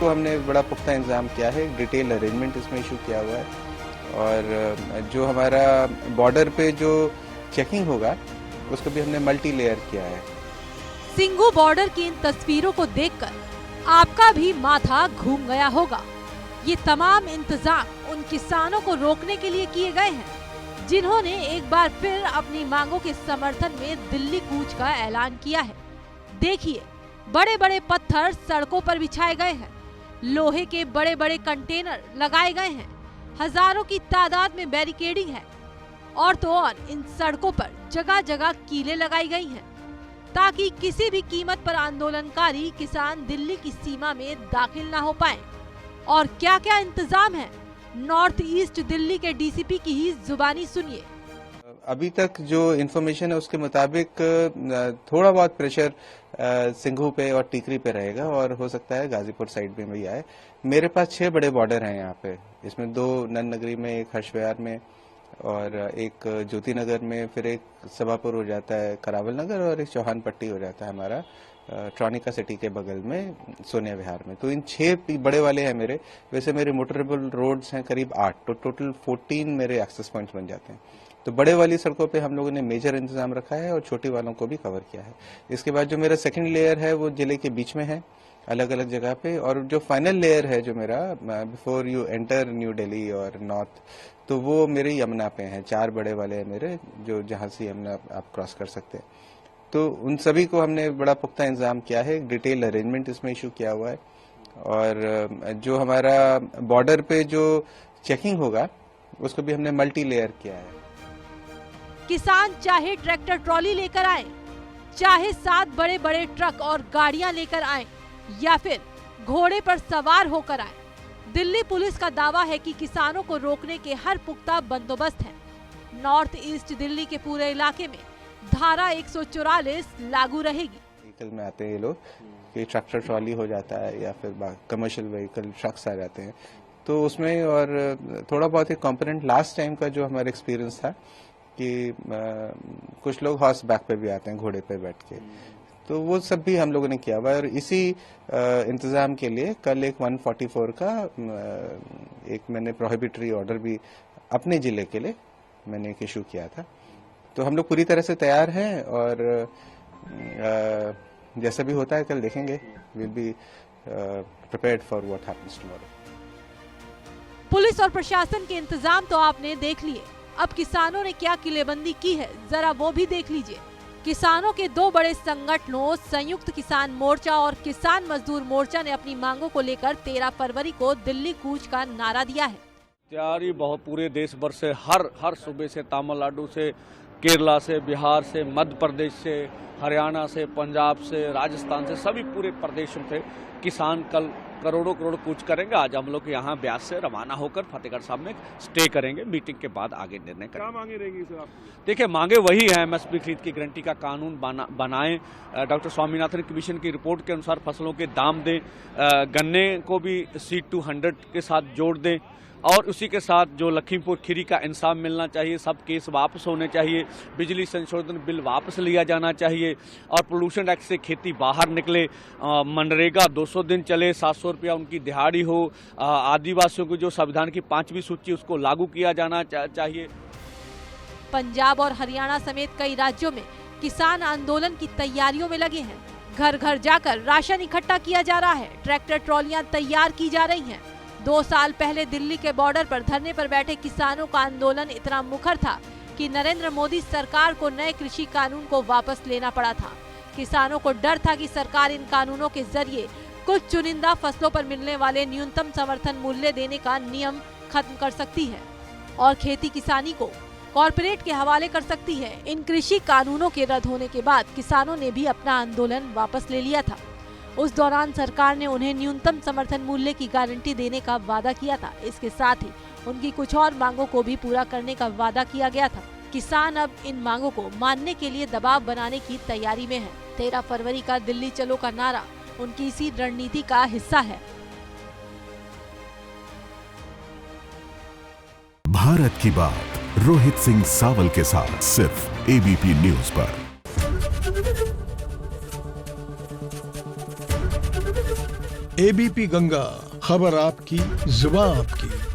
को हमने बड़ा पुख्ता इंतज़ाम किया है, डिटेल अरेंजमेंट इसमें इशू किया हुआ है और जो हमारा बॉर्डर पे जो चेकिंग होगा उसको भी हमने मल्टी लेयर किया है। सिंघू बॉर्डर की इन तस्वीरों को देखकर आपका भी माथा घूम गया होगा। ये तमाम इंतजाम उन किसानों को रोकने के लिए किए गए हैं जिन्होंने एक बार फिर अपनी मांगों के समर्थन में दिल्ली कूच का ऐलान किया है। देखिए, बड़े बड़े पत्थर सड़कों पर बिछाए गए हैं, लोहे के बड़े बड़े कंटेनर लगाए गए हैं, हजारों की तादाद में बैरिकेडिंग है और तो और इन सड़कों पर जगह जगह कीलें लगाई गई हैं ताकि किसी भी कीमत पर आंदोलनकारी किसान दिल्ली की सीमा में दाखिल ना हो पाए। और क्या क्या इंतजाम है, नॉर्थ ईस्ट दिल्ली के डीसीपी की ही जुबानी सुनिए। अभी तक जो इन्फॉर्मेशन है उसके मुताबिक थोड़ा बहुत प्रेशर सिंघू पे और टीकरी पे रहेगा और हो सकता है गाजीपुर साइड में भी आए। मेरे पास 6 बड़े बॉर्डर हैं यहाँ पे, इसमें 2 नन नगरी में, एक हर्षविहार में और एक ज्योति नगर में, फिर एक सभापुर हो जाता है करावल नगर और एक चौहान पट्टी हो जाता है हमारा ट्रॉनिका सिटी के बगल में सोनिया विहार में। तो इन 6 बड़े वाले हैं मेरे। वैसे मेरे मोटरेबल रोड्स हैं करीब 8, तो टोटल 14 मेरे एक्सेस पॉइंट्स बन जाते हैं। तो बड़े वाली सड़कों पे हम लोगों ने मेजर इंतजाम रखा है और छोटी वालों को भी कवर किया है। इसके बाद जो मेरा सेकंड लेयर है वो जिले के बीच में है, अलग अलग जगह पे, और जो फाइनल लेयर है जो मेरा before you enter new Delhi और नॉर्थ, तो वो मेरे यमुना पे हैं। 4 बड़े वाले हैं मेरे, जो जहां से यमुना आप क्रॉस कर सकते हैं। तो उन सभी को हमने बड़ा पुख्ता इंतजाम किया है, डिटेल अरेंजमेंट इसमें इशू किया हुआ है और जो हमारा बॉर्डर पे जो चेकिंग होगा उसको भी हमने मल्टी लेयर किया है। किसान चाहे ट्रैक्टर ट्रॉली लेकर आए, चाहे 7 बड़े बड़े ट्रक और गाड़ियां लेकर आए या फिर घोड़े पर सवार होकर आए, दिल्ली पुलिस का दावा है कि किसानों को रोकने के हर पुख्ता बंदोबस्त है। नॉर्थ ईस्ट दिल्ली के पूरे इलाके में धारा 144 लागू रहेगी। व्हीकल में आते हैं ये लोग, कि ट्रैक्टर ट्रॉली हो जाता है या फिर कमर्शियल व्हीकल ट्रक्स आ जाते हैं, तो उसमें और थोड़ा बहुत एक कंपोनेंट लास्ट टाइम का जो हमारा एक्सपीरियंस था कि कुछ लोग हॉर्स बैक पे भी आते हैं, घोड़े पे बैठ के, तो वो सब भी हम लोगों ने किया हुआ है। और इसी इंतजाम के लिए कल एक 144 का एक मैंने प्रोहिबिटरी ऑर्डर भी अपने जिले के लिए मैंने एक इशू किया था। तो हम लोग पूरी तरह से तैयार हैं और जैसा भी होता है कल देखेंगे। Will be prepared for what happens tomorrow. Police और प्रशासन के इंतजाम तो आपने देख लिए, अब किसानों ने क्या किलेबंदी की है जरा वो भी देख लीजिए। किसानों के 2 बड़े संगठनों संयुक्त किसान मोर्चा और किसान मजदूर मोर्चा ने अपनी मांगों को लेकर 13 फरवरी को दिल्ली कूच का नारा दिया है। तैयारी बहुत पूरे देश भर से, हर सूबे से, तमिलनाडु से, केरला से, बिहार से, मध्य प्रदेश से, हरियाणा से, पंजाब से, राजस्थान से, सभी पूरे प्रदेशों से किसान कल करोड़ों करोड़ कूच करेंगे। आज हम लोग यहाँ ब्यास से रवाना होकर फतेहगढ़ साहब में स्टे करेंगे। मीटिंग के बाद आगे निर्णय करेंगे। क्या मांगे रहेंगी सर आपकी? देखिए, मांगे वही है, एमएसपी खरीद की गारंटी का कानून बनाएं, डॉक्टर स्वामीनाथन कमीशन की रिपोर्ट के अनुसार फसलों के दाम दें, गन्ने को भी C200 के साथ जोड़ दें और उसी के साथ जो लखीमपुर खीरी का इंसाफ मिलना चाहिए, सब केस वापस होने चाहिए, बिजली संशोधन बिल वापस लिया जाना चाहिए और पोल्यूशन एक्ट से खेती बाहर निकले, मनरेगा 200 दिन चले, 700 रुपया उनकी दिहाड़ी हो, आदिवासियों की जो संविधान की 5वीं सूची उसको लागू किया जाना चाहिए। पंजाब और हरियाणा समेत कई राज्यों में किसान आंदोलन की तैयारियों में लगे हैं। घर घर जाकर राशन इकट्ठा किया जा रहा है, ट्रैक्टर ट्रॉलियां तैयार की जा रही हैं। 2 साल पहले दिल्ली के बॉर्डर पर धरने पर बैठे किसानों का आंदोलन इतना मुखर था कि नरेंद्र मोदी सरकार को नए कृषि कानून को वापस लेना पड़ा था। किसानों को डर था कि सरकार इन कानूनों के जरिए कुछ चुनिंदा फसलों पर मिलने वाले न्यूनतम समर्थन मूल्य देने का नियम खत्म कर सकती है और खेती किसानी को कॉरपोरेट के हवाले कर सकती है। इन कृषि कानूनों के रद्द होने के बाद किसानों ने भी अपना आंदोलन वापस ले लिया था। उस दौरान सरकार ने उन्हें न्यूनतम समर्थन मूल्य की गारंटी देने का वादा किया था। इसके साथ ही उनकी कुछ और मांगों को भी पूरा करने का वादा किया गया था। किसान अब इन मांगों को मानने के लिए दबाव बनाने की तैयारी में है। 13 फरवरी का दिल्ली चलो का नारा उनकी इसी रणनीति का हिस्सा है। भारत की बात रोहित सिंह सावल के साथ सिर्फ एबीपी न्यूज पर। एबीपी गंगा, खबर आपकी, जुबान आपकी।